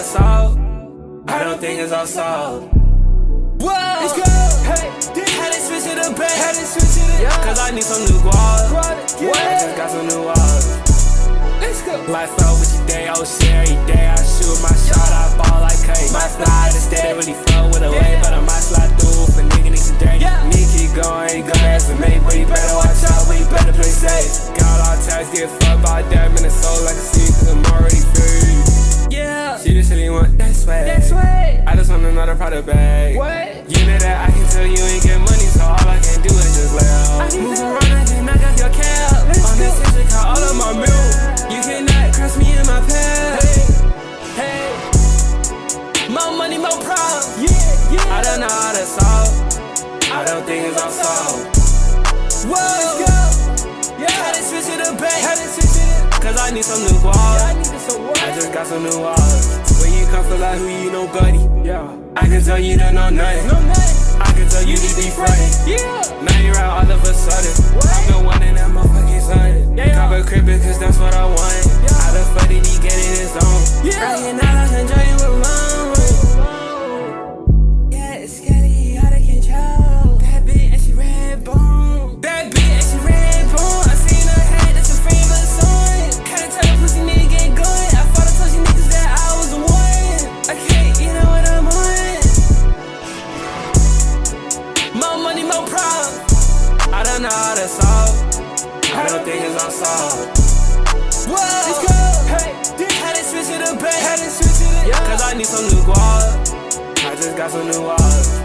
the salt. I don't think it's all salt. Whoa, let's go. Hey, had it switch to the bank. Had it switch to the cause I need some new guap. I just got some new walls. Let's go. Life out with you day, oh shit, every day I shoot my shot, I ball like cake. My fly to stay, really flow with a wave, but I might slide through if a nigga needs some dirt. Me keep going, go as a mate, but you better watch out, but you better play safe. Got all ties, get fucked by damn in the soul like a sea, cause I'm already free. Yeah, she just really want that swag. I just want another product bag. What? You know that I can tell you ain't get money, so all I can do is just laugh. Move around, I can knock off your cap. On this music, got all of my milk. You cannot cross me in my path. Hey, more money, more problems. I don't know how to solve. I don't think it's all solved. Whoa, let's go. Had it switch to the bank. Cause I need some new guap. I just got some new walls. Where you come from, like who you know, buddy? I can tell you don't know nothing. I can tell you to be frontin'. Now you're out all of a sudden. I've been wanting that motherfucking son. Cop a crib because that's what I want. How the fuck did he get in his zone? Right now I can enjoy you alone. Yeah, it's scary, out of control. Bad bitch and she red bone. Bad bitch and she red bone. I seen her head, that's her favorite song. Had to tell the pussy nigga get going. I thought I told you niggas that I was the one. Okay, you know what I'm on. More money, more problems. I don't know how to solve. I don't think it's all solved. Whoa, let's go. Hey, had it switch to the bank. Cause I need some new guap. I just got some new walls.